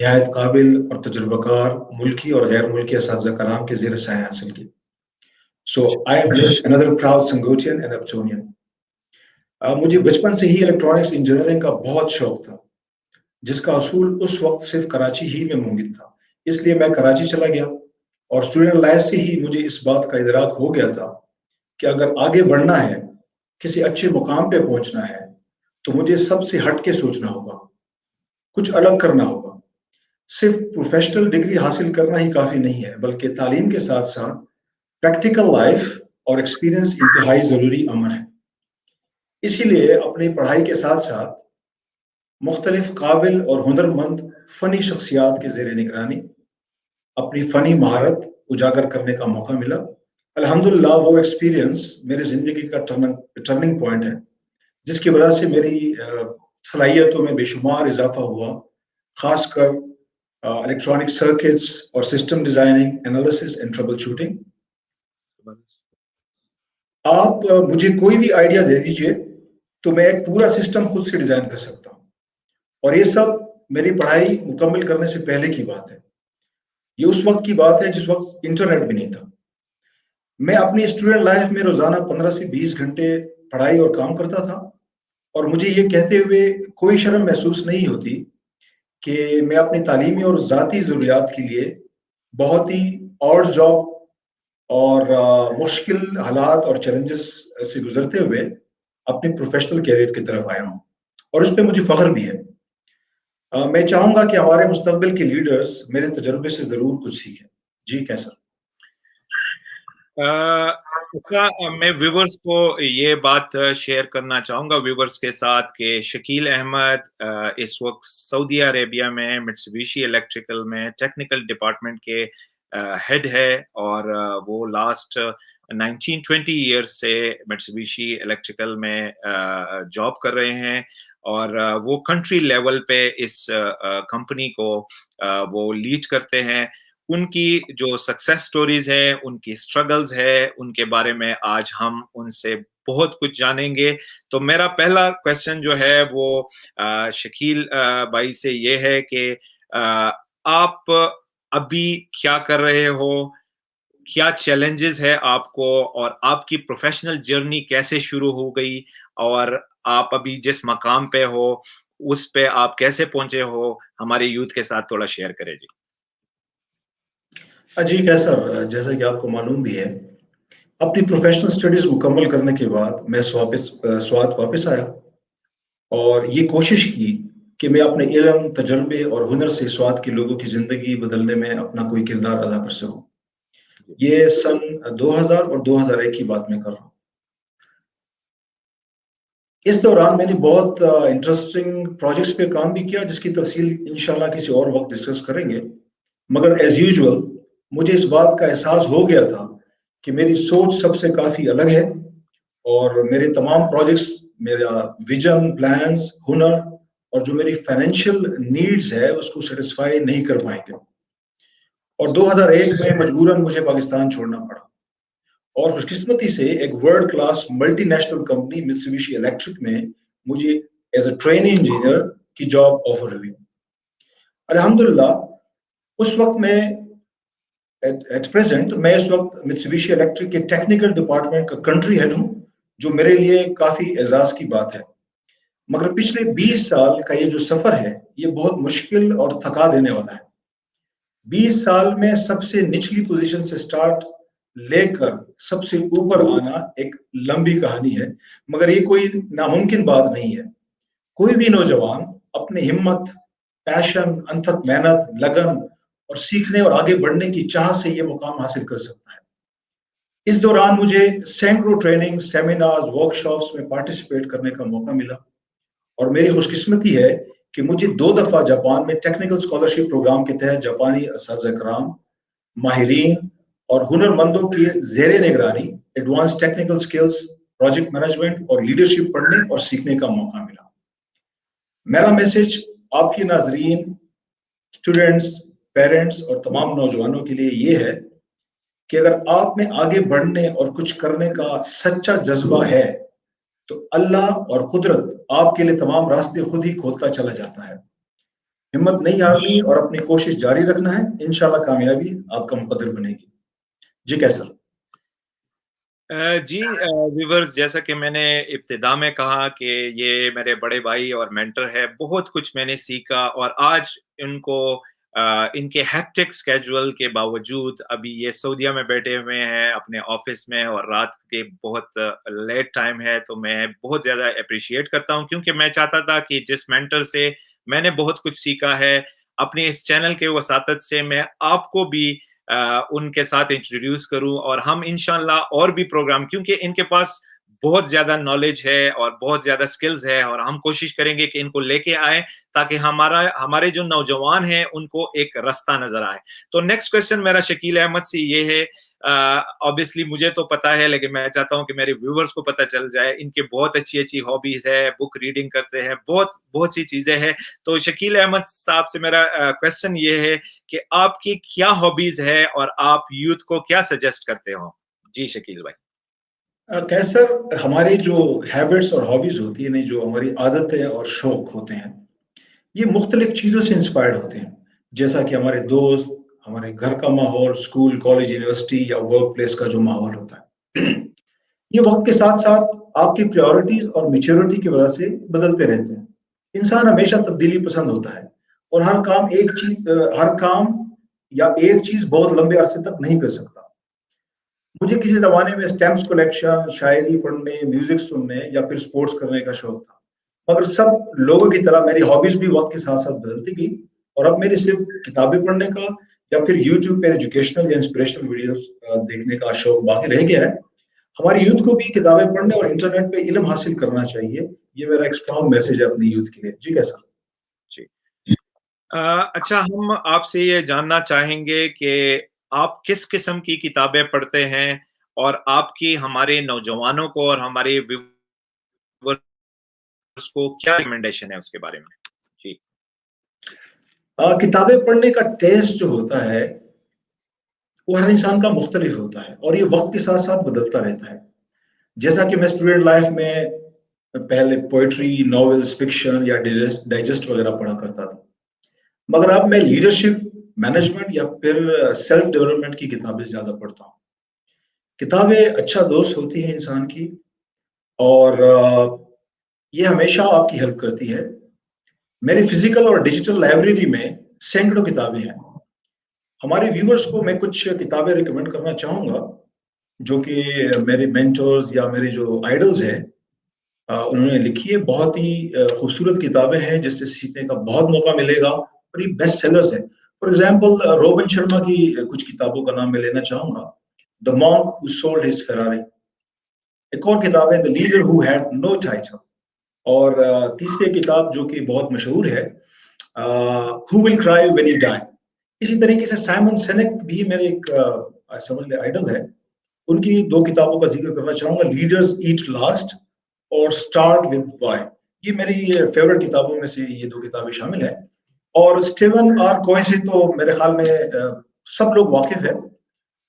نہایت قابل اور تجربہ کار ملکی اور غیر ملکی اساتذہ کرام کے زیر سایہ حاصل کی. So I am just another proud Sangotian and Uptonian. مجھے بچپن سے ہی الیکٹرانکس انجینئرنگ کا بہت شوق تھا، جس کا حصول اس وقت صرف کراچی ہی میں ممکن تھا. اس لیے میں کراچی چلا گیا اور اسٹوڈنٹ لائف سے ہی مجھے اس بات کا ادراک ہو گیا تھا کہ اگر آگے بڑھنا ہے، کسی اچھے مقام پہ پہنچنا ہے، تو مجھے سب سے ہٹ کے سوچنا ہوگا، کچھ الگ کرنا ہوگا. صرف پروفیشنل ڈگری حاصل کرنا ہی کافی نہیں ہے، بلکہ تعلیم کے ساتھ ساتھ پریکٹیکل لائف اور ایکسپیرینس انتہائی ضروری امر ہے. اسی لیے اپنی پڑھائی کے ساتھ ساتھ مختلف قابل اور ہنرمند فنی شخصیات کے زیر نگرانی اپنی فنی مہارت اجاگر کرنے کا موقع ملا. الحمدللہ وہ ایکسپیرینس میرے زندگی کا ٹرننگ پوائنٹ ہے، جس کی وجہ سے میری صلاحیتوں میں بے شمار اضافہ ہوا، خاص کر الیکٹرانک سرکٹس اور system designing, analysis and trouble shooting. آپ مجھے کوئی بھی آئیڈیا دے دیجئے تو میں ایک پورا سسٹم خود سے ڈیزائن کر سکتا ہوں، اور یہ سب میری پڑھائی مکمل کرنے سے پہلے کی بات ہے. یہ اس وقت کی بات ہے جس وقت انٹرنیٹ بھی نہیں تھا. میں اپنی اسٹوڈنٹ لائف میں روزانہ 15 سے 20 گھنٹے پڑھائی اور کام کرتا تھا، اور مجھے یہ کہتے ہوئے کوئی شرم محسوس نہیں ہوتی کہ میں اپنی تعلیمی اور ذاتی ضروریات کے لیے بہت ہی اور جاب اور مشکل حالات اور چیلنجز سے گزرتے ہوئے اپنی پروفیشنل کیریئر کی طرف آیا ہوں، اور اس پہ مجھے فخر بھی ہے. میں چاہوں گا کہ ہمارے مستقبل کے لیڈرز میرے تجربے سے ضرور کچھ سیکھیں. جی کیسا؟ میں ویورز کو یہ بات شیئر کرنا چاہوں گا ویورز کے ساتھ کہ شکیل احمد اس وقت سعودی عربیہ میں مٹسوبیشی الیکٹریکل میں ٹیکنیکل ڈپارٹمنٹ کے ہیڈ ہے، اور وہ لاسٹ 19-20 ایئرس سے مٹسوبیشی الیکٹریکل میں جاب کر رہے ہیں، اور وہ کنٹری لیول پہ اس کمپنی کو وہ لیڈ کرتے ہیں. ان کی جو سکسیس سٹوریز ہیں، ان کی سٹرگلز ہے، ان کے بارے میں آج ہم ان سے بہت کچھ جانیں گے. تو میرا پہلا کویسچن جو ہے وہ شکیل بھائی سے یہ ہے کہ آپ ابھی کیا کر رہے ہو، کیا چیلنجز ہے آپ کو، اور آپ کی پروفیشنل جرنی کیسے شروع ہو گئی، اور آپ ابھی جس مقام پہ ہو اس پہ آپ کیسے پہنچے ہو، ہمارے یوتھ کے ساتھ تھوڑا شیئر کریں. جی کیسر، جیسا کہ آپ کو معلوم بھی ہے، اپنی پروفیشنل سٹڈیز مکمل کرنے کے بعد میں سوات واپس آیا اور یہ کوشش کی کہ میں اپنے علم، تجربے اور ہنر سے سوات کے لوگوں کی زندگی بدلنے میں اپنا کوئی کردار ادا کر سکوں. یہ سن 2000 اور 2001 کی بات میں کر رہا ہوں. اس دوران میں نے بہت انٹرسٹنگ پروجیکٹس پہ کام بھی کیا، جس کی تفصیل انشاءاللہ کسی اور وقت ڈسکس کریں گے. مگر ایز یوزول مجھے اس بات کا احساس ہو گیا تھا کہ میری سوچ سب سے کافی الگ ہے، اور میرے تمام پروجیکٹس، میرا ویژن، پلانز، ہنر اور جو میری فائنینشیل نیڈز ہے اس کو سیٹسفائی نہیں کر پائیں گے. اور 2001 میں مجبوراً مجھے پاکستان چھوڑنا پڑا، اور خوش قسمتی سے ایک world class multinational company Mitsubishi Electric میں مجھے ایز اے ٹریننگ انجینئر کی جاب آفر ہوئی. الحمدللہ اس وقت میں ایٹ پریزنٹ میں اس وقت مٹسوبیشی الیکٹرک کے ٹیکنیکل ڈپارٹمنٹ کا کنٹری ہیڈ ہوں، جو میرے لیے کافی اعزاز کی بات ہے. مگر پچھلے 20 سال کا یہ جو سفر ہے یہ بہت مشکل اور تھکا دینے والا ہے. 20 سال میں سب سے نچلی پوزیشن سے سٹارٹ لے کر سب سے اوپر آنا ایک لمبی کہانی ہے، مگر یہ کوئی ناممکن بات نہیں ہے. کوئی بھی نوجوان اپنی ہمت، پیشن، انتھک محنت، لگن اور سیکھنے اور آگے بڑھنے کی چاہ سے یہ مقام حاصل کر سکتا ہے. اس دوران مجھے سینکڑوں ٹریننگ، سیمینارز، ورکشاپس میں پارٹیسپیٹ کرنے کا موقع ملا، اور میری خوش قسمتی ہے کہ مجھے 2 دفعہ جاپان میں ٹیکنیکل اسکالرشپ پروگرام کے تحت جاپانی اساتذہ کرام، ماہرین اور ہنرمندوں کی زیر نگرانی advance technical skills, project management اور لیڈرشپ پڑھنے اور سیکھنے کا موقع ملا. میرا میسج آپ کے ناظرین، اسٹوڈنٹس، پیرنٹس اور تمام نوجوانوں کے لیے یہ ہے کہ اگر آپ میں آگے بڑھنے اور کچھ کرنے کا سچا جذبہ ہے تو اللہ اور قدرت آپ کے لیے تمام راستے خود ہی کھولتا چلا جاتا ہے. ہمت نہیں ہارنی اور اپنی کوشش جاری رکھنا ہے, انشاءاللہ کامیابی آپ کا مقدر بنے گی. جی کیسر. جی ویورز, جیسا کہ میں نے ابتدا میں کہا کہ یہ میرے بڑے بھائی اور مینٹر ہے, بہت کچھ میں نے سیکھا, اور آج ان کو ان کے ہیکٹک سکیجول کے باوجود ابھی یہ سعودیہ میں بیٹھے ہوئے ہیں اپنے آفس میں, اور رات کے بہت لیٹ ٹائم ہے, تو میں بہت زیادہ اپریشیٹ کرتا ہوں, کیونکہ میں چاہتا تھا کہ جس مینٹر سے میں نے بہت کچھ سیکھا ہے اپنے اس چینل کے وساطت سے, میں آپ کو بھی ان کے ساتھ انٹروڈیوس کروں, اور ہم انشاءاللہ اور بھی پروگرام, کیونکہ ان کے پاس بہت زیادہ نالج ہے اور بہت زیادہ سکلز ہے, اور ہم کوشش کریں گے کہ ان کو لے کے آئیں تاکہ ہمارے جو نوجوان ہیں ان کو ایک رستہ نظر آئے. تو نیکسٹ کوشچن میرا شکیل احمد سے یہ ہے, obviously مجھے تو پتا ہے لیکن میں چاہتا ہوں کہ میرے ویورز کو پتہ چل جائے, ان کے بہت اچھی اچھی ہابیز ہے, بک ریڈنگ کرتے ہیں, بہت سی چیزیں ہیں. تو شکیل احمد صاحب سے میرا کوشچن یہ ہے کہ آپ کی کیا ہابیز ہے اور آپ یوتھ کو کیا سجیسٹ کرتے ہو؟ جی شکیل بھائی. کیسر, ہماری جو ہیبٹس اور ہابیز ہوتی ہیں, جو ہماری عادتیں اور شوق ہوتے ہیں, یہ مختلف چیزوں سے انسپائرڈ ہوتے ہیں, جیسا کہ ہمارے دوست, ہمارے گھر کا ماحول, اسکول, کالج, یونیورسٹی یا ورک پلیس کا جو ماحول ہوتا ہے, یہ وقت کے ساتھ ساتھ آپ کی پریورٹیز اور میچورٹی کی وجہ سے بدلتے رہتے ہیں. انسان ہمیشہ تبدیلی پسند ہوتا ہے, اور ہر کام یا ایک چیز بہت لمبے عرصے تک نہیں کر سکتا. مجھے کسی زمانے میں اسٹیمپس کلیکشن, شاعری پڑھنے, میوزک سننے یا پھر سپورٹس کرنے کا شوق تھا, مگر سب لوگوں کی طرح میری ہابیز بھی وقت کے ساتھ ساتھ بدلتی گئی, اور اب میری صرف کتابیں پڑھنے کا یا پھر یوٹیوب پہ ایجوکیشنل یا انسپریشنل ویڈیوز دیکھنے کا شوق باقی رہ گیا ہے. ہماری یوتھ کو بھی کتابیں پڑھنے اور انٹرنیٹ پہ علم حاصل کرنا چاہیے, یہ میرا ایک اسٹرانگ میسج ہے اپنی یوتھ کے لیے. جی کیسا. جی اچھا, ہم آپ سے یہ جاننا چاہیں گے کہ آپ کس قسم کی کتابیں پڑھتے ہیں, اور آپ کی ہمارے نوجوانوں کو اور ہمارے ویورز کو کیا ریکمنڈیشن ہے اس کے بارے میں؟ جی. کتابیں پڑھنے کا ٹیسٹ جو ہوتا ہے وہ ہر انسان کا مختلف ہوتا ہے, اور یہ وقت کے ساتھ ساتھ بدلتا رہتا ہے. جیسا کہ میں اسٹوڈنٹ لائف میں پہلے پوئٹری, ناولز, فکشن یا ڈائجسٹ وغیرہ پڑھا کرتا تھا, مگر اب میں لیڈرشپ, مینجمنٹ یا پھر سیلف ڈیولپمنٹ کی کتابیں زیادہ پڑھتا ہوں. کتابیں اچھا دوست ہوتی ہیں انسان کی, اور یہ ہمیشہ آپ کی ہیلپ کرتی ہے. میری فزیکل اور ڈیجیٹل لائبریری میں سینکڑوں کتابیں ہیں. ہمارے ویورز کو میں کچھ کتابیں ریکمینڈ کرنا چاہوں گا جو کہ میرے مینٹورز یا میرے جو آئیڈلز ہیں انہوں نے لکھی ہے. بہت ہی خوبصورت کتابیں ہیں جس سے سیکھنے کا بہت موقع ملے گا, اور یہ بیسٹ سیلرز ہیں. فار ایگزامپل روبن شرما کی کچھ کتابوں کا نام میں لینا چاہوں گا. The monk who sold his Ferrari. ایک اور کتاب ہے the leader who had no title. اور تیسری کتاب جو کہ بہت مشہور ہے, ہو ول کرائی وین یو ڈائی. اسی طریقے سے سائمن سینک بھی میرے ایک سمجھ لے آئیڈل ہے. ان کی 2 کتابوں کا ذکر کرنا چاہوں گا, لیڈرز ایٹ لاسٹ اور اسٹارٹ ود وائی. یہ میری فیورٹ کتابوں میں سے یہ 2 کتابیں شامل ہیں. اور اسٹیون آر کوہے سے تو میرے خیال میں سب لوگ واقف ہیں.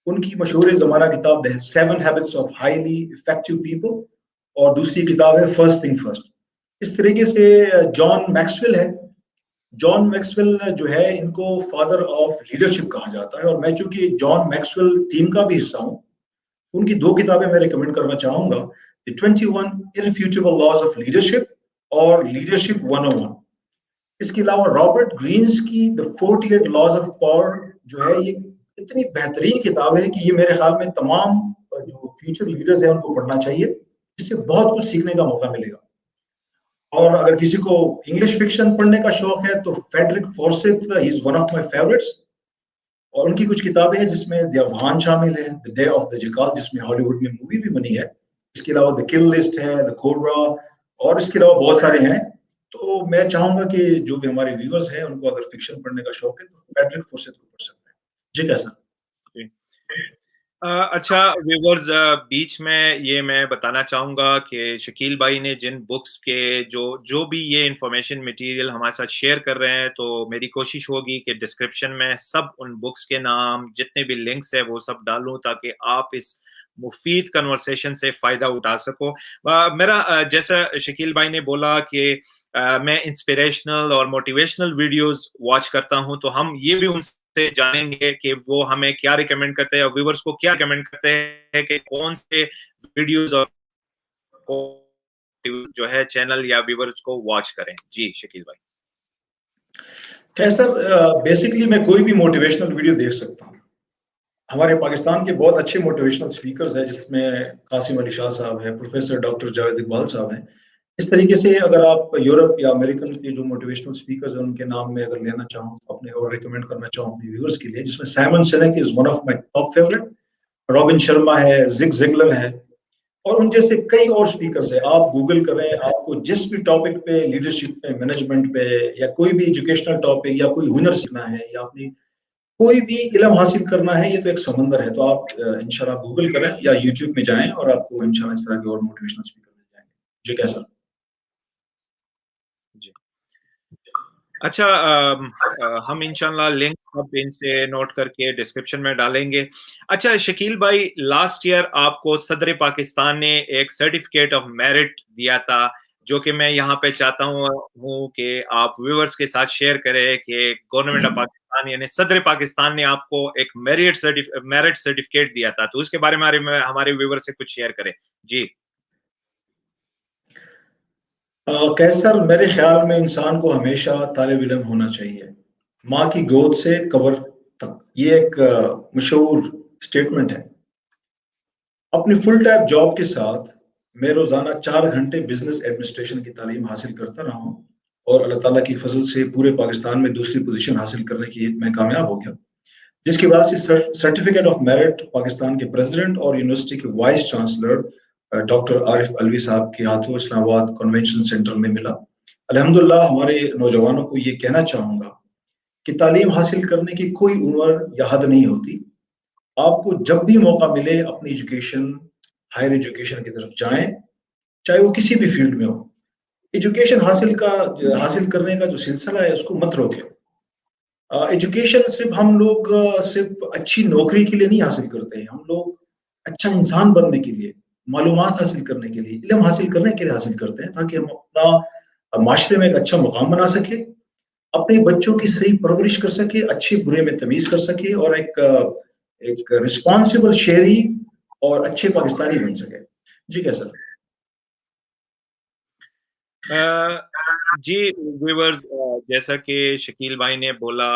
ان کی مشہور زمانہ کتاب ہے 7 Habits of Highly Effective People, اور دوسری کتاب ہے فرسٹ تھنگ فرسٹ. اس طریقے سے جان میکسویل ہے. جان میکسویل جو ہے ان کو فادر آف لیڈرشپ کہا جاتا ہے, اور میں چونکہ جان میکسویل ٹیم کا بھی حصہ ہوں, ان کی 2 کتابیں میں ریکمینڈ کرنا چاہوں گا, The 21 Irrefutable Laws of Leadership اور Leadership 101. اس کے علاوہ رابرٹ گرینز کی The 48 Laws of Power جو ہے, یہ اتنی بہترین کتاب ہے کہ یہ میرے خیال میں تمام جو فیوچر لیڈرز ہیں ان کو پڑھنا چاہیے. اس سے بہت کچھ سیکھنے کا موقع ملے گا. اور اگر کسی کو انگلش فکشن پڑھنے کا شوق ہے تو Frederick Forsyth he is one of my favourites, اور ان کی کچھ کتابیں ہیں جس میں دی افغان شامل ہے, the day of the jackal جس میں ہالی ووڈ میں مووی بھی بنی ہے. اس کے علاوہ دی کل لسٹ ہے, دی کوبرا, اور اس کے علاوہ بہت سارے ہیں. تو میں چاہوں گا کہ جو بھی ہمارے ویورز ہیں ان کو اگر فکشن پڑھنے کا شوق ہے تو فیڈرک فورسیتھ کو پڑھ سکتے ہیں. جی کیسا. اچھا ویورز, بیچ میں یہ میں بتانا چاہوں گا کہ شکیل بھائی نے جن بکس کے جو بھی یہ انفارمیشن مٹیریل ہمارے ساتھ شیئر کر رہے ہیں, تو میری کوشش ہوگی کہ ڈسکرپشن میں سب ان بکس کے نام, جتنے بھی لنکس ہیں وہ سب ڈالوں تاکہ آپ اس مفید کنورسیشن سے فائدہ اٹھا سکو. میرا جیسا شکیل بھائی نے بولا کہ میں انسپریشنل اور موٹیویشنل ویڈیوز واچ کرتا ہوں, تو ہم یہ بھی ان سے جانیں گے کہ وہ ہمیں کیا ریکمینڈ کرتے ہیں اور ویورز کو کیا ریکمینڈ کرتے ہیں کہ کون سے ویڈیوز اور جو ہے چینل یا ویورز کو واچ کریں. جی شکیل بھائی. سر بیسکلی میں کوئی بھی موٹیویشنل ویڈیو دیکھ سکتا ہوں. ہمارے پاکستان کے بہت اچھے موٹیویشنل سپیکرز ہیں, جس میں قاسم علی شاہ صاحب ہیں, پروفیسر ڈاکٹر جاوید اقبال صاحب ہیں. اس طریقے سے اگر آپ یورپ یا امریکن کے جو موٹیویشنل سپیکرز ہیں ان کے نام میں اگر لینا چاہوں اپنے اور ریکمینڈ کرنا چاہوں اپنے ویورز کے لیے, جس میں Simon Sinek is one of my top favourite, Robin Sharma ہے, زگ زگلر ہے, اور ان جیسے کئی اور سپیکرز ہیں. آپ گوگل کریں, آپ کو جس بھی ٹاپک پہ, لیڈرشپ پہ, مینجمنٹ پہ, یا کوئی بھی ایجوکیشنل ٹاپک یا کوئی ہنر سیکھنا ہے یا اپنی کوئی بھی علم حاصل کرنا ہے, یہ تو ایک سمندر ہے. تو آپ انشاءاللہ گوگل کریں یا یوٹیوب میں جائیں اور آپ کو انشاءاللہ اس طرح کے اور موٹیویشنل سپیکر مل جائیں گے. جی کیسا؟ جی اچھا, ہم انشاءاللہ لنک اب ان سے نوٹ کر کے ڈسکرپشن میں ڈالیں گے. اچھا شکیل بھائی, لاسٹ ایئر آپ کو صدر پاکستان نے ایک سرٹیفکیٹ آف میرٹ دیا تھا, جو کہ میں یہاں پہ چاہتا ہوں کہ آپ ویورز کے ساتھ شیئر کریں کہ گورنمنٹ آف پاکستان یعنی صدر پاکستان نے آپ کو ایک میرٹ سرٹیفکیٹ دیا تھا, تو اس کے بارے میں ہمارے ویور سے کچھ شیئر کریں. جی کیسر, میرے خیال میں انسان کو ہمیشہ طالب علم ہونا چاہیے, ماں کی گود سے قبر تک. یہ ایک مشہور سٹیٹمنٹ ہے. اپنی فل ٹائم جاب کے ساتھ میں روزانہ 4 گھنٹے بزنس ایڈمنسٹریشن کی تعلیم حاصل کرتا رہا ہوں, اور اللہ تعالیٰ کی فضل سے پورے پاکستان میں دوسری پوزیشن حاصل کرنے کی میں کامیاب ہو گیا, جس کی وجہ سے سرٹیفکیٹ آف میرٹ پاکستان کے پریزیڈنٹ اور یونیورسٹی کے وائس چانسلر ڈاکٹر عارف الوی صاحب کے ہاتھوں اسلام آباد کنونشن سینٹر میں ملا. الحمدللہ ہمارے نوجوانوں کو یہ کہنا چاہوں گا کہ تعلیم حاصل کرنے کی کوئی عمر یا حد نہیں ہوتی. آپ کو جب بھی موقع ملے اپنی ایجوکیشن, ہائر ایجوکیشن کی طرف جائیں, چاہے وہ کسی بھی فیلڈ میں ہو. ایجوکیشن حاصل کرنے کا جو سلسلہ ہے اس کو مت روکیں. ایجوکیشن صرف ہم لوگ صرف اچھی نوکری کے لیے نہیں حاصل کرتے ہیں, ہم لوگ اچھا انسان بننے کے لیے, معلومات حاصل کرنے کے لیے, علم حاصل کرنے کے لیے حاصل کرتے ہیں, تاکہ ہم اپنا معاشرے میں ایک اچھا مقام بنا سکے, اپنے بچوں کی صحیح پرورش کر سکے, اچھے برے میں تمیز کر سکے, اور ایک رسپانسبل شہری اور اچھے پاکستانی بن سکے. جی کیسا؟ جی ویورز, جیسا کہ شکیل بھائی نے بولا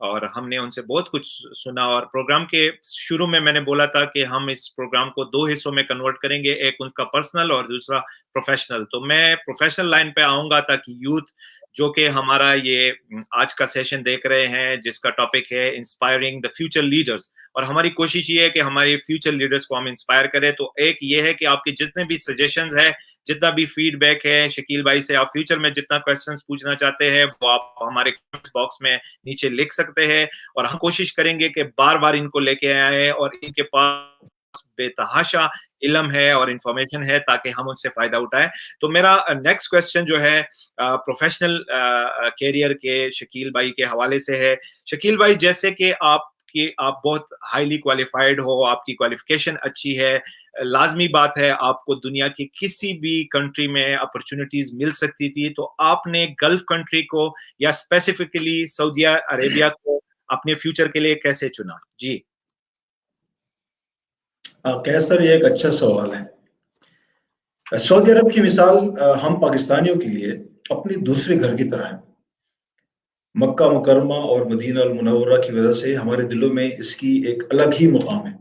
اور ہم نے ان سے بہت کچھ سنا, اور پروگرام کے شروع میں نے بولا تھا کہ ہم اس پروگرام کو 2 حصوں میں کنورٹ کریں گے, ایک ان کا پرسنل اور دوسرا پروفیشنل. تو میں پروفیشنل لائن پہ آؤں گا تاکہ یوتھ جو کہ ہمارا یہ آج کا سیشن دیکھ رہے ہیں, جس کا ٹاپک ہے انسپائرنگ دا فیوچر لیڈرز, اور ہماری کوشش یہ ہے کہ ہماری فیوچر لیڈرز کو ہم انسپائر کریں. تو ایک یہ ہے کہ آپ کے جتنے بھی سجیشنز ہیں, جتنا بھی فیڈ بیک ہے شکیل بھائی سے, آپ فیوچر میں جتنا کویسچنز پوچھنا چاہتے ہیں وہ آپ ہمارے کمنٹ باکس میں نیچے لکھ سکتے ہیں, اور ہم کوشش کریں گے کہ بار بار ان کو لے کے آئیں, اور ان کے پاس بے تحاشا علم ہے اور انفارمیشن ہے تاکہ ہم ان سے فائدہ اٹھائیں. تو میرا نیکسٹ کویسچن جو ہے پروفیشنل کیریئر کے شکیل بھائی کے حوالے سے ہے. شکیل بھائی, جیسے کہ آپ بہت ہائیلی کوالیفائڈ ہو, آپ کی کوالیفیکیشن اچھی ہے, لازمی بات ہے آپ کو دنیا کی کسی بھی کنٹری میں اپرچونٹیز مل سکتی تھی, تو آپ نے گلف کنٹری کو یا اسپیسیفکلی سعودی عربیہ کو اپنے فیوچر کے لیے کیسے چنا؟ جی کیسر, یہ ایک اچھا سوال ہے. سعودی عرب کی مثال ہم پاکستانیوں کے لیے اپنی دوسرے گھر کی طرح ہے. مکہ مکرمہ اور مدینہ المنورہ کی وجہ سے ہمارے دلوں میں اس کی ایک الگ ہی مقام ہے.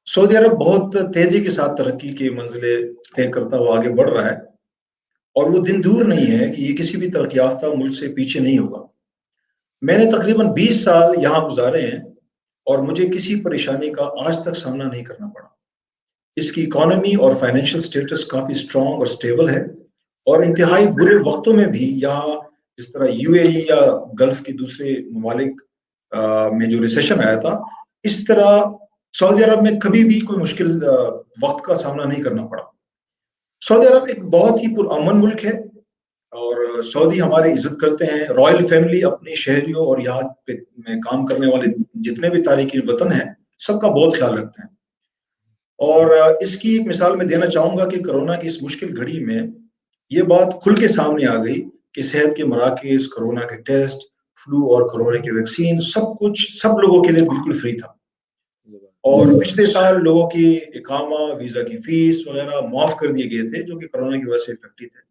سعودی عرب بہت تیزی کے ساتھ ترقی کی منزلیں طے کرتا ہوا آگے بڑھ رہا ہے, اور وہ دن دور نہیں ہے کہ یہ کسی بھی ترقی یافتہ ملک سے پیچھے نہیں ہوگا. میں نے تقریباً 20 سال یہاں گزارے ہیں, اور مجھے کسی پریشانی کا آج تک سامنا نہیں کرنا پڑا. اس کی اکانومی اور فائنینشیل سٹیٹس کافی سٹرونگ اور سٹیبل ہے, اور انتہائی برے وقتوں میں بھی یہاں جس طرح یو اے ای یا گلف کی دوسرے ممالک میں جو ریسیشن آیا تھا, اس طرح سعودی عرب میں کبھی بھی کوئی مشکل وقت کا سامنا نہیں کرنا پڑا. سعودی عرب ایک بہت ہی پرامن ملک ہے, اور سعودی ہماری عزت کرتے ہیں. رائل فیملی اپنی شہریوں اور یہاں میں کام کرنے والے جتنے بھی تارکین وطن ہیں سب کا بہت خیال رکھتے ہیں. اور اس کی ایک مثال میں دینا چاہوں گا کہ کرونا کی اس مشکل گھڑی میں یہ بات کھل کے سامنے آ گئی کہ صحت کے مراکز، کرونا کے ٹیسٹ، فلو اور کرونا کی ویکسین سب کچھ سب لوگوں کے لیے بالکل فری تھا، اور پچھلے سال لوگوں کی اقامہ، ویزا کی فیس وغیرہ معاف کر دیے گئے تھے جو کہ کرونا کی وجہ سے افیکٹڈ تھے۔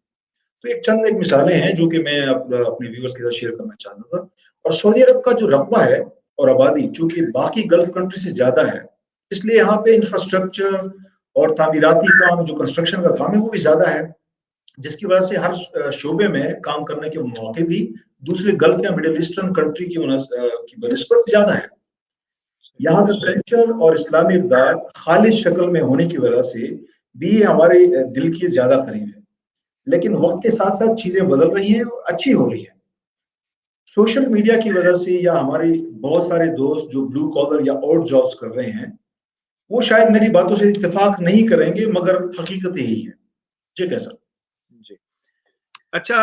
تو ایک مثالیں ہیں جو کہ میں اپنے ویورز کے ساتھ شیئر کرنا چاہتا تھا۔ اور سعودی عرب کا جو رقبہ ہے اور آبادی چونکہ باقی گلف کنٹری سے زیادہ ہے، اس لیے یہاں پہ انفراسٹرکچر اور تعمیراتی کام، جو کنسٹرکشن کا کام ہے، وہ بھی زیادہ ہے، جس کی وجہ سے ہر شعبے میں کام کرنے کے موقع بھی دوسرے گلف یا مڈل ایسٹرن کنٹری کی بنسبت زیادہ ہے۔ یہاں کا کلچر اور اسلامی اقدار خالص شکل میں ہونے کی وجہ سے بھی یہ ہمارے دل کے زیادہ قریب ہے، لیکن وقت کے ساتھ ساتھ چیزیں بدل رہی ہیں اور اچھی ہو رہی ہیں۔ سوشل میڈیا کی وجہ سے یا ہمارے بہت سارے دوست جو بلو کالر یا اور جابس کر رہے ہیں، وہ شاید میری باتوں سے اتفاق نہیں کریں گے، مگر حقیقت یہی ہے۔ جی کیسا؟ جی اچھا،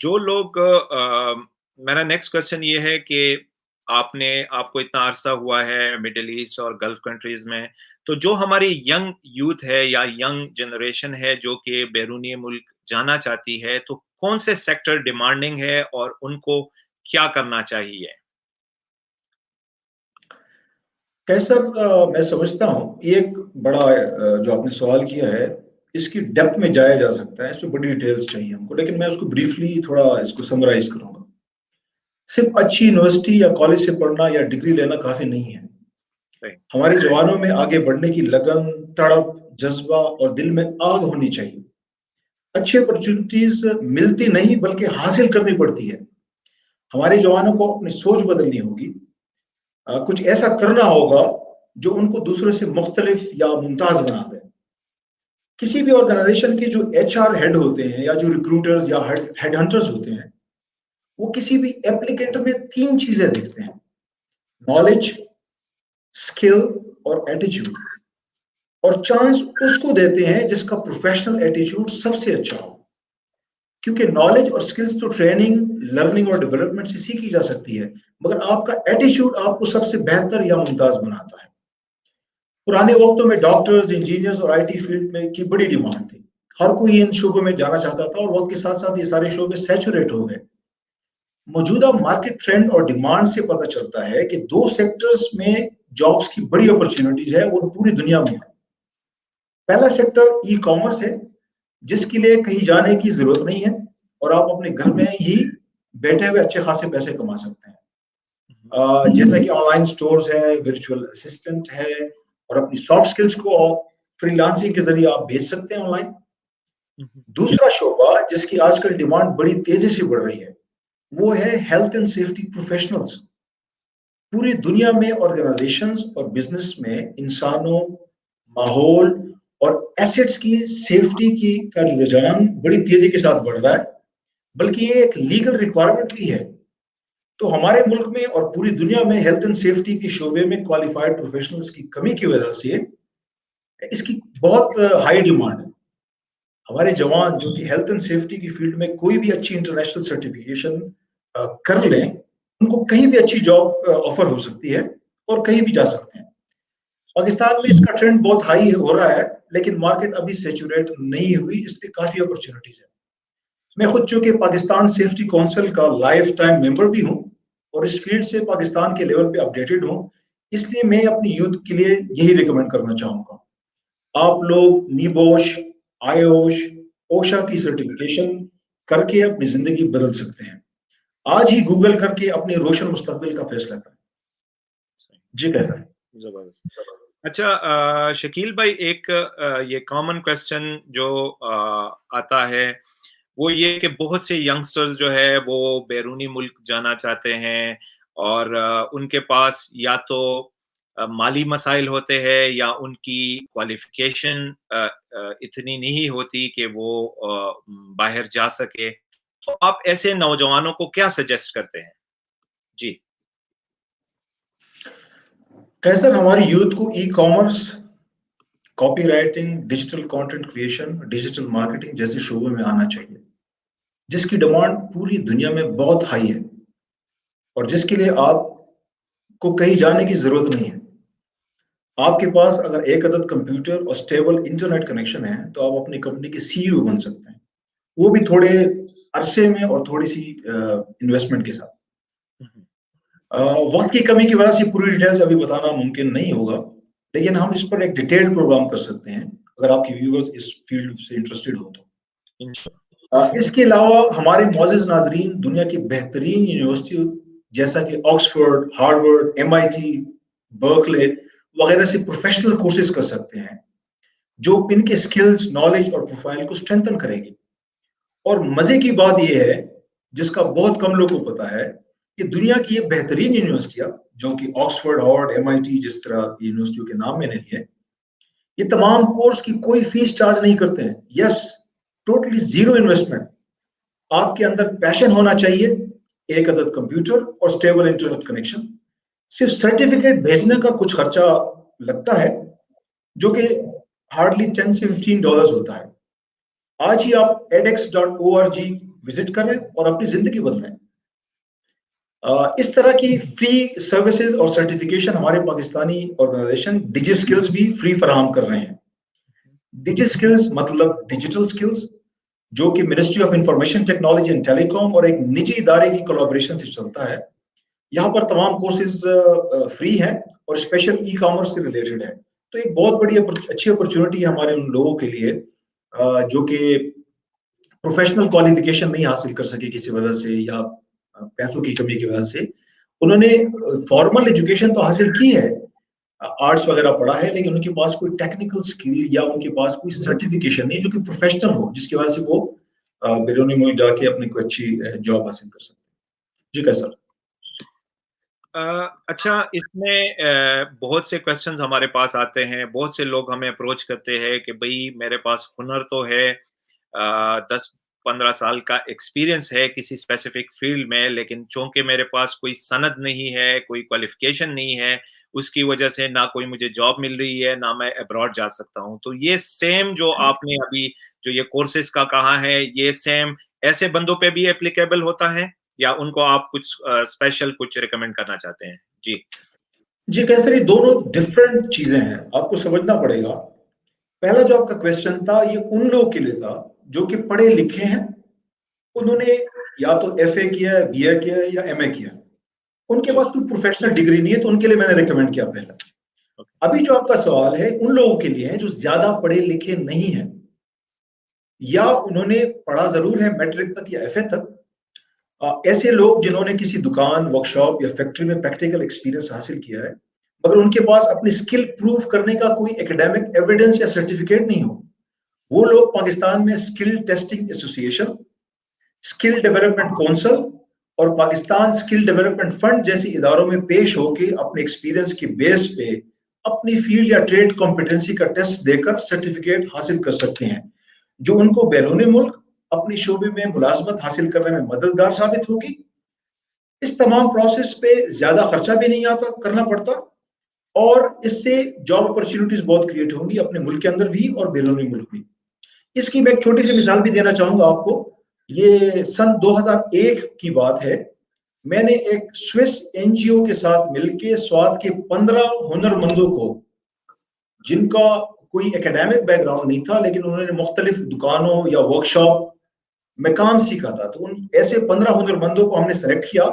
جو لوگ میرا نیکسٹ کوشچن یہ ہے کہ آپ کو اتنا عرصہ ہوا ہے مڈل ایسٹ اور گلف کنٹریز میں، تو جو ہماری ینگ یوتھ ہے یا ینگ جنریشن ہے جو کہ بیرونی ملک جانا چاہتی ہے، تو کون سے سیکٹر ڈیمانڈنگ ہے اور ان کو کیا کرنا چاہیے؟ کیسر، میں سمجھتا ہوں یہ ایک بڑا جو آپ نے سوال کیا ہے، اس کی ڈیپتھ میں جایا جا سکتا ہے، اس میں بڑی ڈیٹیلز چاہیے ہم کو، لیکن میں اس کو بریفلی تھوڑا اس کو سمرائز کروں گا۔ صرف اچھی یونیورسٹی یا کالج سے پڑھنا یا ڈگری لینا کافی نہیں ہے۔ ہمارے جوانوں میں آگے بڑھنے کی لگن، تڑپ، جذبہ اور دل میں آگ ہونی چاہیے۔ اچھی اپرچونٹیز ملتی نہیں بلکہ حاصل کرنی پڑتی ہے۔ ہمارے جوانوں کو اپنی سوچ بدلنی ہوگی، کچھ ایسا کرنا ہوگا جو ان کو دوسروں سے مختلف یا ممتاز بنا دے۔ کسی بھی آرگنائزیشن کے جو ایچ آر ہیڈ ہوتے ہیں یا جو ریکروٹرز یا ہیڈ ہنٹرز ہوتے ہیں، وہ کسی بھی ایپلیکینٹ میں 3 چیزیں دیکھتے ہیں: نالج، اسکل اور ایٹیچیوڈ، اور چانس اس کو دیتے ہیں جس کا پروفیشنل ایٹیچیوڈ سب سے اچھا ہو، کیونکہ نالج اور سکلز تو ٹریننگ، لرننگ اور ڈیولپمنٹ سے سیکھی جا سکتی ہے، مگر آپ کا ایٹیچیوڈ آپ کو سب سے بہتر یا ممتاز بناتا ہے۔ پرانے وقتوں میں ڈاکٹرز، انجینئرز اور آئی ٹی فیلڈ میں کی بڑی ڈیمانڈ تھی، ہر کوئی ان شعبوں میں جانا چاہتا تھا، اور وقت کے ساتھ ساتھ یہ سارے شعبے سیچوریٹ ہو گئے۔ موجودہ مارکیٹ ٹرینڈ اور ڈیمانڈ سے پتہ چلتا ہے کہ 2 سیکٹرز میں جابس کی بڑی اپرچونٹیز ہے، وہ پوری دنیا میں ہے۔ پہلا سیکٹر ای کامرس ہے، جس کے لیے کہیں جانے کی ضرورت نہیں ہے، اور آپ اپنے گھر میں ہی بیٹھے ہوئے اچھے خاصے پیسے کما سکتے ہیں، جیسا کہ آن لائن سٹورز ہے، ورچوئل اسسٹنٹ ہے، اور اپنی سافٹ سکلز کو فری لانسنگ کے ذریعے آپ بھیج سکتے ہیں آن لائن۔ دوسرا شعبہ جس کی آج کل ڈیمانڈ بڑی تیزی سے بڑھ رہی ہے، وہ ہے ہیلتھ اینڈ سیفٹی پروفیشنلز۔ پوری دنیا میں آرگنائزیشنز اور بزنس میں انسانوں، ماحول اور ایسٹس کی سیفٹی کا رجحان بڑی تیزی کے ساتھ بڑھ رہا ہے، بلکہ یہ ایک لیگل ریکوائرمنٹ بھی ہے۔ تو ہمارے ملک میں اور پوری دنیا میں ہیلتھ اینڈ سیفٹی کے شعبے میں کوالیفائڈ پروفیشنلز کی کمی کی وجہ سے اس کی بہت ہائی ڈیمانڈ ہے۔ ہمارے جوان جو کہ ہیلتھ اینڈ سیفٹی کی فیلڈ میں کوئی بھی اچھی انٹرنیشنل سرٹیفکیشن کر لیں، ان کو کہیں بھی اچھی جاب آفر ہو سکتی ہے اور کہیں بھی جا سکتے ہیں۔ پاکستان میں اس کا ٹرینڈ بہت ہائی ہو رہا ہے، لیکن مارکیٹ ابھی سیچوریٹ نہیں ہوئی، اس لیے کافی اپرچونٹیز ہیں۔ میں خود چونکہ پاکستان سیفٹی کونسل کا لائف ٹائم ممبر بھی ہوں اور اس فیلڈ سے پاکستان کے لیول پہ اپڈیٹڈ ہوں، اس لیے میں اپنی یوتھ کے لیے یہی ریکمینڈ کرنا چاہوں گا، آپ لوگ نیبوش، آیوش، اوشا کی سرٹیفکیشن کر کے اپنی زندگی بدل سکتے ہیں۔ آج ہی گوگل کر کے اپنے روشن مستقبل کا فیصلہ کریں۔ جی کیسا ہے؟ زبردست۔ اچھا شکیل بھائی، ایک یہ کامن کوشچن جو آتا ہے وہ یہ کہ بہت سے ینگسٹرز جو ہے وہ بیرونی ملک جانا چاہتے ہیں، اور ان کے پاس یا تو مالی مسائل ہوتے ہیں یا ان کی کوالیفیکیشن اتنی نہیں ہوتی کہ وہ باہر جا سکے، تو آپ ایسے نوجوانوں کو کیا سجیسٹ کرتے ہیں؟ جی کیسر، ہماری یوتھ کو e commerce, copy writing, digital content creation, digital marketing جیسے شعبوں میں آنا چاہیے، جس کی ڈیمانڈ پوری دنیا میں بہت ہائی ہے، اور جس کے لیے آپ کو کہیں جانے کی ضرورت نہیں ہے۔ آپ کے پاس اگر ایک عدد کمپیوٹر اور سٹیبل انٹرنیٹ کنیکشن ہے تو آپ اپنی کمپنی کے سی ای او بن سکتے ہیں، وہ بھی تھوڑے عرصے میں اور تھوڑی سی انویسٹمنٹ کے ساتھ. وقت کی کمی کی وجہ سے پوری ڈیٹیلز ابھی بتانا ممکن نہیں ہوگا, لیکن ہم اس پر ایک ڈیٹیل پروگرام کر سکتے ہیں اگر آپ کی ویورز اس فیلڈ سے انٹرسٹڈ ہو تو. اس کے علاوہ ہمارے معزز ناظرین دنیا کی بہترین یونیورسٹی جیسا کہ آکسفورڈ, ہارورڈ, MIT, برکلے وغیرہ سے پروفیشنل کورسز کر سکتے ہیں جو ان کے سکلز, نالج اور پروفائل کو اسٹرینتھن کرے گی. اور مزے کی بات یہ ہے جس کا بہت کم لوگوں کو پتا ہے کہ دنیا کی یہ بہترین یونیورسٹیاں جو کہ آکسفورڈ, ہارورڈ, MIT جس طرح یونیورسٹیوں کے نام میں نہیں ہے, یہ تمام کورس کی کوئی فیس چارج نہیں کرتے ہیں. یس, ٹوٹلی زیرو انویسٹمنٹ. آپ کے اندر پیشن ہونا چاہیے, ایک عدد کمپیوٹر اور اسٹیبل انٹرنیٹ کنیکشن. صرف سرٹیفکیٹ بھیجنے کا کچھ خرچہ لگتا ہے جو کہ ہارڈلی $10 سے $15 ہوتا ہے. آج ہی آپ edx.org وزٹ کریں اور اپنی زندگی بدلیں. اس طرح کی فری سروسز اور سرٹیفکیشن ہمارے پاکستانی آرگنائزیشن ڈیجی سکلز بھی فری فراہم کر رہے ہیں. ڈیجی سکلز مطلب ڈیجیٹل سکلز جو کہ ministry of information technology and telecom اور ایک نجی ادارے کی کولابریشن سے چلتا ہے. یہاں پر تمام کورسز فری ہیں اور اسپیشل ای کامرس سے ریلیٹڈ ہے. تو ایک بہت بڑی اچھی اپرچونٹی ہے ہمارے ان لوگوں کے لیے جو کہ پروفیشنل کوالیفیکیشن نہیں حاصل کر سکے کسی وجہ سے یا پیسوں کی کمی کی وجہ سے. انہوں نے فارمل ایجوکیشن تو حاصل کی ہے, آرٹس وغیرہ پڑھا ہے, لیکن ان کے پاس کوئی ٹیکنیکل اسکل یا ان کے پاس کوئی سرٹیفکیشن نہیں جو کہ پروفیشنل ہو, جس کی وجہ سے وہ بیرونی ملک جا کے اپنے کوئی اچھی جاب حاصل کر سکتے. جی کیسا؟ اچھا, اس میں بہت سے کویسچنز ہمارے پاس آتے ہیں, بہت سے لوگ ہمیں اپروچ کرتے ہیں کہ بھئی میرے پاس ہنر تو ہے, 10-15 سال کا ایکسپیرینس ہے کسی اسپیسیفک فیلڈ میں, لیکن چونکہ میرے پاس کوئی سند نہیں ہے, کوئی کوالیفیکیشن نہیں ہے, اس کی وجہ سے نہ کوئی مجھے جاب مل رہی ہے, نہ میں ابراڈ جا سکتا ہوں. تو یہ سیم جو آپ نے ابھی جو یہ کورسز کا کہا ہے, یہ سیم ایسے بندوں پہ بھی اپلیکیبل ہوتا ہے یا ان کو آپ کچھ اسپیشل کچھ ریکمینڈ کرنا چاہتے ہیں؟ جی کیسر, یہ دونوں ڈفرینٹ چیزیں ہیں, آپ کو سمجھنا پڑے گا. پہلا جو آپ کا کویسچن تھا یہ ان لوگوں کے لیے تھا جو کہ پڑھے لکھے ہیں, انہوں نے یا تو FA کیا ہے, BA کیا ہے یا MA کیا ہے, ان کے پاس کوئی پروفیشنل ڈگری نہیں ہے, تو ان کے لیے میں نے ریکمینڈ کیا پہلا. ابھی جو آپ کا سوال ہے ان لوگوں کے لیے ہے جو زیادہ پڑھے لکھے نہیں ہیں یا انہوں نے پڑھا ضرور ہے میٹرک تک یا FA تک. ایسے لوگ جنہوں نے کسی دکان, ورکشاپ یا فیکٹری میں پریکٹیکل ایکسپیرینس حاصل کیا ہے مگر ان کے پاس اپنی سکل پروف کرنے کا کوئی ایکیڈیمک ایویڈنس یا سرٹیفکیٹ نہیں ہو, وہ لوگ پاکستان میں سکل ٹیسٹنگ ایسوسی ایشن, سکل ڈیولپمنٹ کونسل اور پاکستان سکل ڈیولپمنٹ فنڈ جیسی اداروں میں پیش ہو کے اپنے ایکسپیرینس کی بیس پہ اپنی فیلڈ یا ٹریڈ کمپیٹنسی کا ٹیسٹ دے کر سرٹیفکیٹ حاصل کر سکتے ہیں, جو ان کو بیرون ملک اپنی شعبے میں ملازمت حاصل کرنے میں مددگار ثابت ہوگی. اس تمام پروسیس پہ زیادہ خرچہ بھی نہیں آتا کرنا پڑتا اور اس سے جاب اپرچونیٹیز بہت کریٹ ہوں گی اپنے ملک کے اندر بھی اور بیرونی ملک بھی. اس کی میں ایک چھوٹی سی مثال بھی دینا چاہوں گا آپ کو. یہ سن 2001 کی بات ہے, میں نے ایک سوئس NGO کے ساتھ مل کے سوات کے 15 ہنر مندوں کو جن کا کوئی ایکیڈیمک بیک گراؤنڈ نہیں تھا لیکن انہوں نے مختلف دکانوں یا ورکشاپ میں کام سیکھا تھا, تو ان ایسے 15 ہنر مندوں کو ہم نے سلیکٹ کیا.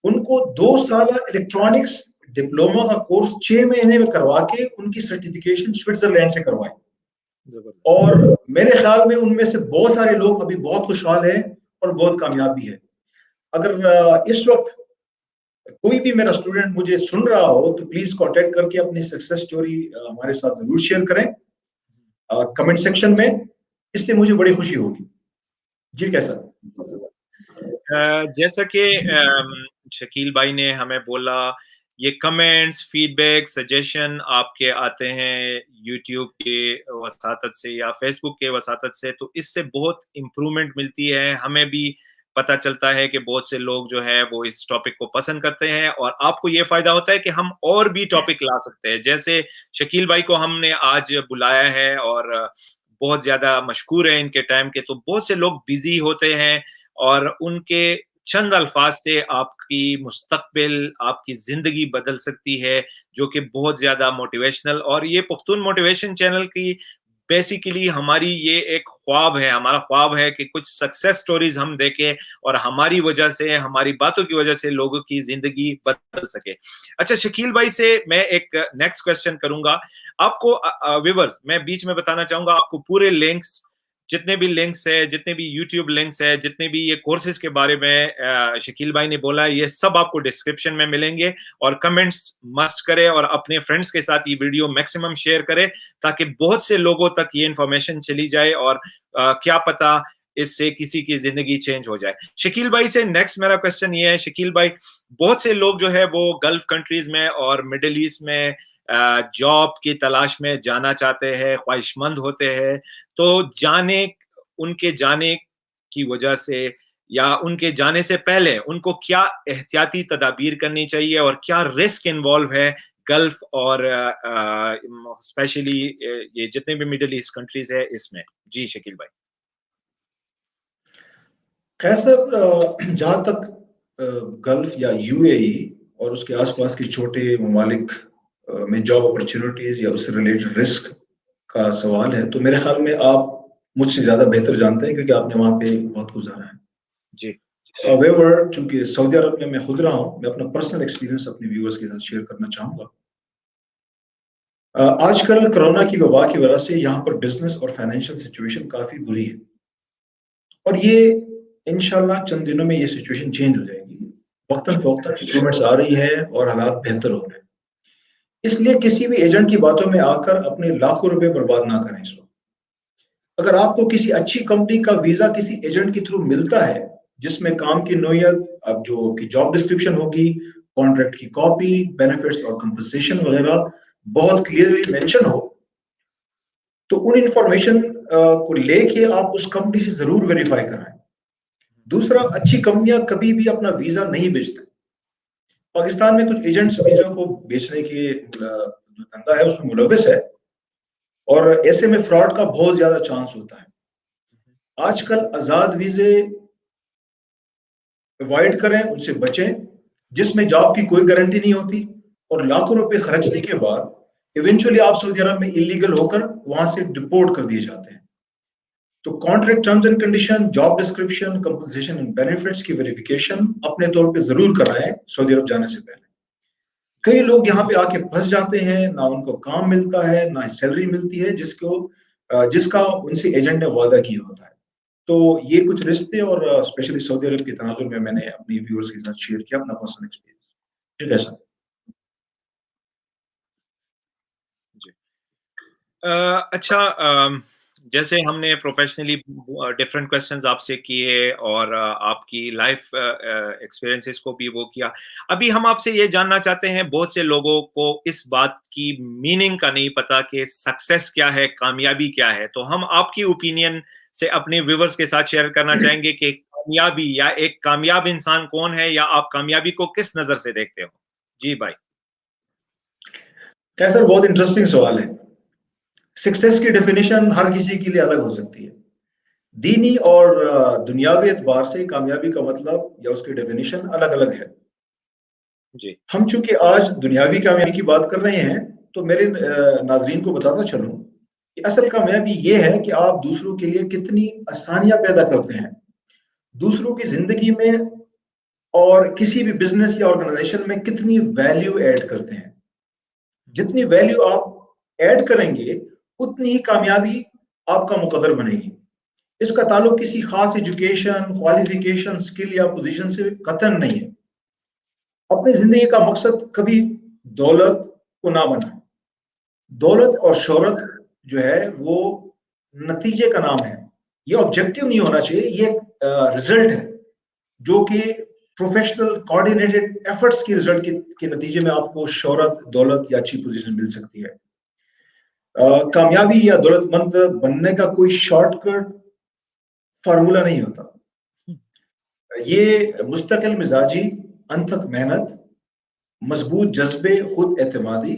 ان کو 2 سالہ الیکٹرانکس ڈپلوما کا کورس 6 مہینے میں کروا کے ان کی سرٹیفکیشن سوئٹزرلینڈ سے کروائی. اور میرے خیال میں ان میں سے بہت سارے لوگ ابھی بہت خوشحال ہیں اور بہت کامیاب بھی ہے. اگر اس وقت کوئی بھی میرا اسٹوڈنٹ مجھے سن رہا ہو تو پلیز کانٹیکٹ کر کے اپنی سکسیس سٹوری ہمارے ساتھ ضرور شیئر کریں کمنٹ سیکشن میں, اس سے مجھے بڑی خوشی ہوگی. جی کیسا؟ جیسا کہ شکیل بھائی نے ہمیں بولا, یہ کمنٹس, فیڈ بیک, سجیشن آپ کے آتے ہیں یوٹیوب کے وساطت سے یا فیس بک کے وساطت سے, تو اس سے بہت امپرومنٹ ملتی ہے. ہمیں بھی پتہ چلتا ہے کہ بہت سے لوگ جو ہے وہ اس ٹاپک کو پسند کرتے ہیں اور آپ کو یہ فائدہ ہوتا ہے کہ ہم اور بھی ٹاپک لا سکتے ہیں. جیسے شکیل بھائی کو ہم نے آج بلایا ہے اور بہت زیادہ مشکور ہے ان کے ٹائم کے, تو بہت سے لوگ بزی ہوتے ہیں اور ان کے چند الفاظ سے آپ کی مستقبل, آپ کی زندگی بدل سکتی ہے, جو کہ بہت زیادہ موٹیویشنل. اور یہ پختون موٹیویشن چینل کی بیسیکلی ہماری یہ ایک خواب ہے, ہمارا خواب ہے کہ کچھ سکسیس سٹوریز ہم دیکھیں اور ہماری وجہ سے, ہماری باتوں کی وجہ سے لوگوں کی زندگی بدل سکے. اچھا شکیل بھائی سے میں ایک نیکسٹ کوشچن کروں گا. آپ کو ویورز میں بیچ میں بتانا چاہوں گا, آپ کو پورے لنکس, جتنے بھی لنکس ہے, جتنے بھی یوٹیوب لنکس ہے, جتنے بھی یہ کورسز کے بارے میں شکیل بھائی نے بولا, یہ سب آپ کو ڈسکرپشن میں ملیں گے. اور کمنٹس مسٹ کرے اور اپنے فرینڈس کے ساتھ یہ ویڈیو میکسیمم شیئر کرے تاکہ بہت سے لوگوں تک یہ انفارمیشن چلی جائے اور کیا پتا اس سے کسی کی زندگی چینج ہو جائے. شکیل بھائی سے نیکسٹ میرا کوشچن یہ ہے, شکیل بھائی بہت سے لوگ جو ہے وہ گلف کنٹریز میں اور مڈل ایسٹ میں جاب کی تلاش میں جانا چاہتے ہیں, خواہش مند ہوتے ہیں, تو ان کے جانے کی وجہ سے یا ان کے جانے سے پہلے ان کو کیا احتیاطی تدابیر کرنی چاہیے اور کیا رسک انوالو ہے گلف اور اسپیشلی یہ جتنے بھی مڈل ایسٹ کنٹریز ہے اس میں؟ جی شکیل بھائی. خیر سر, جہاں تک گلف یا یو اے ای اور اس کے آس پاس کے چھوٹے ممالک میں جاب اپرچونیٹیز یا اس سے ریلیٹڈ رسک کا سوال ہے, تو میرے خیال میں آپ مجھ سے زیادہ بہتر جانتے ہیں کیونکہ آپ نے وہاں پہ وقت گزارا ہے. جی. however چونکہ سعودی عرب میں خود رہا ہوں, میں اپنا پرسنل ایکسپیرینس اپنے ویورز کے ساتھ شیئر کرنا چاہوں گا. آج کل کرونا کی وبا کی وجہ سے یہاں پر بزنس اور فائنینشیل سچویشن کافی بری ہے, اور یہ انشاءاللہ چند دنوں میں یہ سچویشن چینج ہو جائے گی. وقتاً فوقتاً امپرومنٹس آ رہی ہے اور حالات بہتر ہو رہے ہیں. اس لیے کسی بھی ایجنٹ کی باتوں میں آ کر اپنے لاکھوں روپے برباد نہ کریں. اس وقت اگر آپ کو کسی اچھی کمپنی کا ویزا کسی ایجنٹ کے تھرو ملتا ہے جس میں کام کی نوعیت, اب جو کہ جاب ڈسکرپشن ہوگی, کانٹریکٹ کی کاپی, بینیفٹس اور کمپنسیشن وغیرہ بہت کلیئرلی مینشن ہو, تو ان انفارمیشن کو لے کے آپ اس کمپنی سے ضرور ویریفائی کرائیں. دوسرا, اچھی کمپنیاں کبھی بھی اپنا ویزا نہیں بیچتے. پاکستان میں کچھ ایجنٹس ویزا کو بیچنے کے جو دھندا ہے اس میں ملوث ہے, اور ایسے میں فراڈ کا بہت زیادہ چانس ہوتا ہے. آج کل آزاد ویزے اوائڈ کریں, ان سے بچیں جس میں جاب کی کوئی گارنٹی نہیں ہوتی, اور لاکھوں روپے خرچنے کے بعد ایونچولی آپ سعودی عرب میں انلیگل ہو کر وہاں سے ڈپورٹ کر دیے جاتے ہیں. تو contract terms and condition, job description, compensation and benefits کی ویریفیکیشن اپنے طور پہ ضرور کرائیں سعودی عرب جانے سے پہلے. کئی لوگ یہاں پہ آ کے پھنس جاتے ہیں, نہ ان کو کام ملتا ہے نہ سیلری ملتی ہے جس کا ان سے ایجنٹ نے وعدہ کیا ہوتا ہے. تو یہ کچھ رشتے اور اسپیشلی سعودی عرب کے تناظر میں نے اپنی ویورز کے ساتھ شیئر کیا اپنا پرسنل ایکسپیرینس. ٹھیک ہے سر. جی. اچھا, جیسے ہم نے پروفیشنلی ڈفرینٹ کوشچنز آپ سے کیے اور آپ کی لائف ایکسپیرینسز کو بھی وہ کیا, ابھی ہم آپ سے یہ جاننا چاہتے ہیں, بہت سے لوگوں کو اس بات کی میننگ کا نہیں پتا کہ سکسیس کیا ہے, کامیابی کیا ہے, تو ہم آپ کی اوپینین سے اپنے ویورز کے ساتھ شیئر کرنا چاہیں گے کہ کامیابی یا ایک کامیاب انسان کون ہے, یا آپ کامیابی کو کس نظر سے دیکھتے ہو؟ جی بھائی. کیا سر, بہت انٹرسٹنگ سوال ہے. سکسیس کی ڈیفینیشن ہر کسی کے لیے الگ ہو سکتی ہے. دینی اور دنیاوی اعتبار سے کامیابی کا مطلب یا اس کی ڈیفینیشن الگ الگ ہے. جی. ہم چونکہ آج دنیاوی کامیابی کی بات کر رہے ہیں, تو میرے ناظرین کو بتاتا چلوں کہ اصل کامیابی یہ ہے کہ آپ دوسروں کے لیے کتنی آسانیاں پیدا کرتے ہیں, دوسروں کی زندگی میں اور کسی بھی بزنس یا آرگنائزیشن میں کتنی ویلیو ایڈ کرتے ہیں. جتنی ویلیو آپ ایڈ کریں گے اتنی ہی کامیابی آپ کا مقدر بنے گی. اس کا تعلق کسی خاص ایجوکیشن, کوالیفیکیشن, اسکل یا پوزیشن سے قطعاً نہیں ہے. اپنی زندگی کا مقصد کبھی دولت کو نہ بنائیں. دولت اور شہرت جو ہے وہ نتیجے کا نام ہے, یہ آبجیکٹو نہیں ہونا چاہیے, یہ رزلٹ ہے جو کہ پروفیشنل کوآرڈینیٹڈ ایفرٹس کی رزلٹ کے نتیجے میں آپ کو شہرت, دولت یا اچھی پوزیشن مل سکتی ہے. کامیابی یا دولت مند بننے کا کوئی شارٹ کٹ فارمولا نہیں ہوتا. یہ مستقل مزاجی, انتھک محنت, مضبوط جذبے, خود اعتمادی,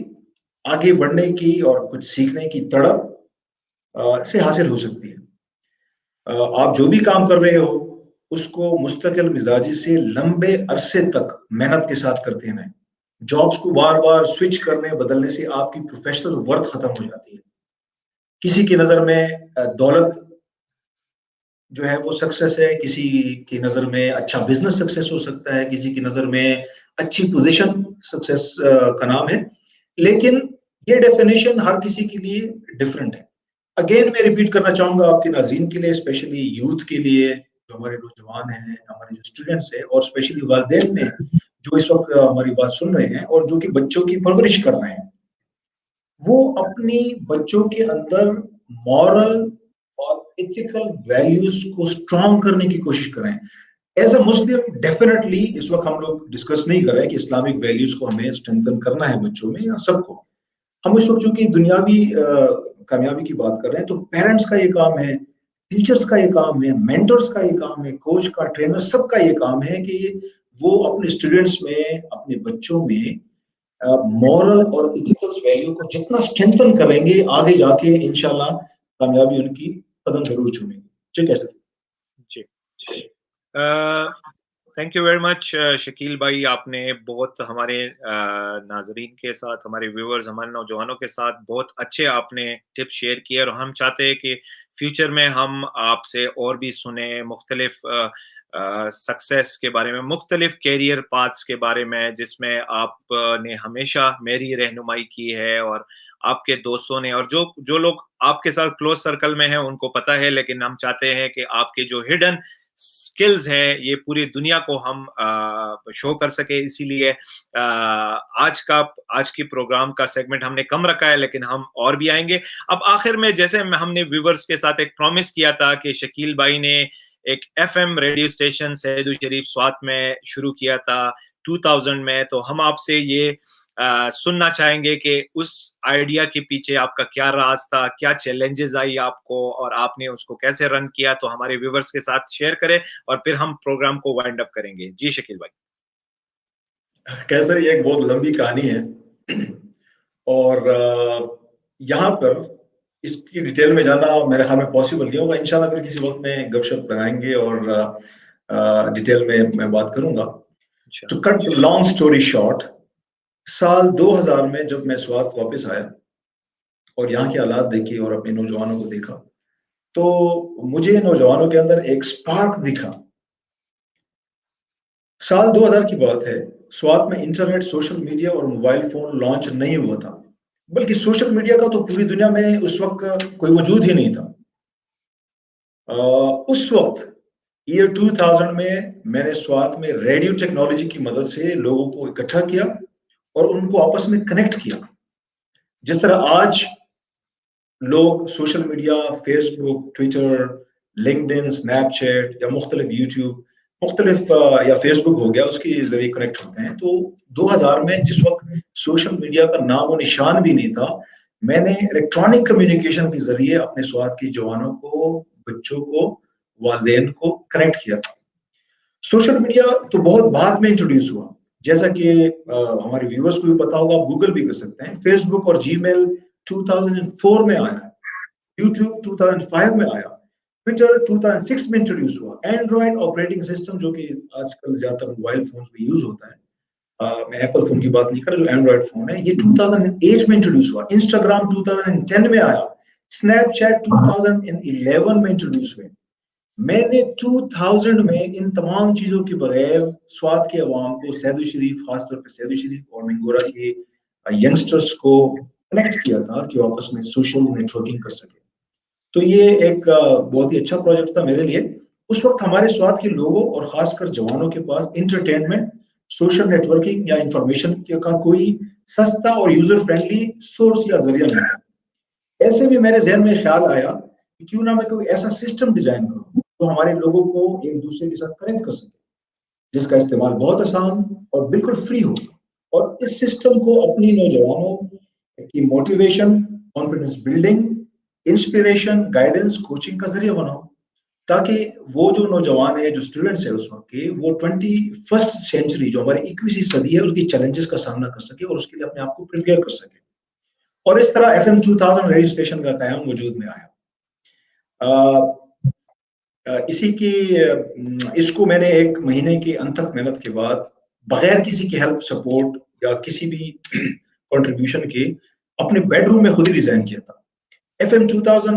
آگے بڑھنے کی اور کچھ سیکھنے کی تڑپ سے حاصل ہو سکتی ہے. آپ جو بھی کام کر رہے ہو اس کو مستقل مزاجی سے لمبے عرصے تک محنت کے ساتھ کرتے رہیں. جابس کو بار بار سوئچ کرنے بدلنے سے آپ کی پروفیشنل ورتھ ختم ہو جاتی ہے. کسی کی نظر میں دولت جو ہے وہ سکسیس ہے، کسی کی نظر میں اچھا بزنس سکسیس ہو سکتا ہے، کسی کی نظر میں اچھی پوزیشن سکسیس کا نام ہے، لیکن یہ ڈیفینیشن ہر کسی کے لیے ڈفرینٹ ہے۔ اگین میں ریپیٹ کرنا چاہوں گا آپ کے ناظرین کے لیے، اسپیشلی یوتھ کے لیے، جو ہمارے نوجوان ہیں، ہمارے جو اسٹوڈنٹس ہیں، اور اسپیشلی والدین میں جو اس وقت ہماری بات سن رہے ہیں اور جو کہ بچوں کی پرورش کر رہے ہیں، وہ اپنی بچوں کے اندر مورل اور ایتھیکل ویلیوز کو اسٹرانگ کرنے کی کوشش کریں۔ ایز اے مسلم ڈیفینیٹلی اس وقت ہم لوگ ڈسکس نہیں کر رہے کہ اسلامک ویلیوز کو ہمیں اسٹرینتھن کرنا ہے بچوں میں یا سب کو۔ ہم اس وقت چونکہ دنیاوی کامیابی کی بات کر رہے ہیں، تو پیرنٹس کا یہ کام ہے، ٹیچرس کا یہ کام ہے، مینٹرس کا یہ کام ہے، کوچ کا، ٹرینر، سب کا یہ کام ہے کہ وہ اپنے اسٹوڈنٹس میں، اپنے بچوں میں مورل اور ایتھیکل ویلیو کو جتنا اسٹرینتھن کریں گے، آگے جا کے انشاءاللہ کامیابی ان کی قدم ضرور چومیں گے۔ ٹھیک ہے سر؟ جی، thank you very much Shakeel بھائی، آپ نے بہت ہمارے ناظرین کے ساتھ، ہمارے ویورز، ہمارے نوجوانوں کے ساتھ بہت اچھے آپ نے ٹپ شیئر کیے، اور ہم چاہتے ہیں کہ فیوچر میں ہم آپ سے اور بھی سنیں مختلف سکسیس کے بارے میں، مختلف کیریئر پاتھس کے بارے میں، جس میں آپ نے ہمیشہ میری رہنمائی کی ہے، اور آپ کے دوستوں نے، اور جو لوگ آپ کے ساتھ کلوز سرکل میں ہیں ان کو پتہ ہے، لیکن ہم چاہتے ہیں کہ آپ کے جو ہڈن سکلز ہیں یہ پوری دنیا کو ہم شو کر سکے۔ اسی لیے آج کی پروگرام کا سیگمنٹ ہم نے کم رکھا ہے، لیکن ہم اور بھی آئیں گے۔ اب آخر میں، جیسے ہم نے ویورز کے ساتھ ایک پرومس کیا تھا کہ شکیل بھائی نے ایک FM ریڈیو اسٹیشن سید الشریف سوات میں شروع کیا تھا 2000 میں، تو ہم آپ سے یہ سننا چاہیں گے کہ اس آئیڈیا کے پیچھے آپ کا کیا راز تھا، کیا چیلنجز آئی آپ کو، اور آپ نے اس کو کیسے رن کیا، تو ہمارے ویورز کے ساتھ شیئر کریں، اور پھر ہم پروگرام کو وائنڈ اپ کریں گے۔ جی شکیل بھائی۔ کیسر، یہ ایک بہت لمبی کہانی ہے، اور یہاں پر اس کی ڈیٹیل میں جانا میرے خیال میں پاسبل نہیں ہوگا۔ انشاءاللہ پھر کسی وقت میں گپ شپ لگائیں گے اور ڈیٹیل میں بات کروں گا۔ To cut long story short, سال 2000 میں جب میں سوات واپس آیا اور یہاں کے حالات دیکھے اور اپنے نوجوانوں کو دیکھا، تو مجھے نوجوانوں کے اندر ایک سپارک دکھا۔ سال 2000 کی بات ہے، سوات میں انٹرنیٹ، سوشل میڈیا اور موبائل فون لانچ نہیں ہوا تھا، بلکہ سوشل میڈیا کا تو پوری دنیا میں اس وقت کوئی وجود ہی نہیں تھا۔ اس وقت ایئر 2000 میں نے سوات میں ریڈیو ٹیکنالوجی کی مدد سے لوگوں کو اکٹھا کیا اور ان کو آپس میں کنیکٹ کیا۔ جس طرح آج لوگ سوشل میڈیا، فیس بک، ٹویٹر، لنکڈ ان، اسنیپ چیٹ یا مختلف یوٹیوب، مختلف یا فیس بک ہو گیا، اس کے ذریعے کنیکٹ ہوتے ہیں، تو 2000 میں جس وقت سوشل میڈیا کا نام و نشان بھی نہیں تھا، میں نے الیکٹرانک کمیونیکیشن کے ذریعے اپنے سوات کے جوانوں کو، بچوں کو، والدین کو کنیکٹ کیا تھا۔ سوشل میڈیا تو بہت بعد میں انٹروڈیوس ہوا، جیسا کہ ہمارے ویورز کو بھی پتا ہوگا، آپ گوگل بھی کر سکتے ہیں۔ فیس بک اور جی میل 2004 میں آیا، یوٹیوب 2005 میں آیا، ٹویٹر 2006 میں انٹروڈیوس ہوا۔ اینڈرائڈ آپریٹنگ سسٹم، جو کہ آج کل زیادہ تر موبائل فون میں یوز ہوتا ہے، میں ایپل فون کی بات نہیں کر رہا، جو اینڈرائڈ فون ہے، یہ 2008 میں انٹروڈیوس ہوا۔ انسٹاگرام 2010 میں آیا، اسنیپ چیٹ 2011 میں انٹروڈیوس ہوئے۔ میں نے 2000 میں ان تمام چیزوں کے بغیر سوات کے عوام کو، سید الشریف، خاص طور پہ سید الشریف اور منگورا کے ینگسٹرز کو کنیکٹ کیا تھا کہ وہ آپس میں سوشل نیٹ ورکنگ کر سکے۔ تو یہ ایک بہت ہی اچھا پروجیکٹ تھا میرے لیے۔ اس وقت ہمارے سوات کے لوگوں اور خاص کر جوانوں کے پاس انٹرٹینمنٹ، سوشل نیٹ ورکنگ یا انفارمیشن کا کوئی سستا اور یوزر فرینڈلی سورس یا ذریعہ نہیں تھا۔ ایسے میں میرے ذہن میں خیال آیا کہ کیوں نہ میں کوئی ایسا سسٹم ڈیزائن کروں جو ہمارے لوگوں کو ایک دوسرے کے ساتھ کنیکٹ کر سکے، جس کا استعمال بہت آسان اور بالکل فری ہو، اور اس سسٹم کو اپنی نوجوانوں کی motivation, confidence building, inspiration, guidance, coaching کا ذریعہ بناؤ، تاکہ وہ جو نوجوان ہے، جو اسٹوڈنٹس ہے اس وقت کے، وہ 21st سینچری، جو ہماری 21ویں صدی ہے، اس کی چیلنجز کا سامنا کر سکے اور اس کے لیے اپنے آپ کو پریپیئر کر سکے۔ اور اس طرح FM 2000 ریڈیو اسٹیشن کا قیام وجود میں آیا۔ اس کو میں نے 1 مہینے کی انتھک محنت کے بعد، بغیر کسی کی ہیلپ، سپورٹ یا کسی بھی کنٹریبیوشن کے، اپنے بیڈ روم میں خود ہی ڈیزائن کیا تھا۔ FM 2000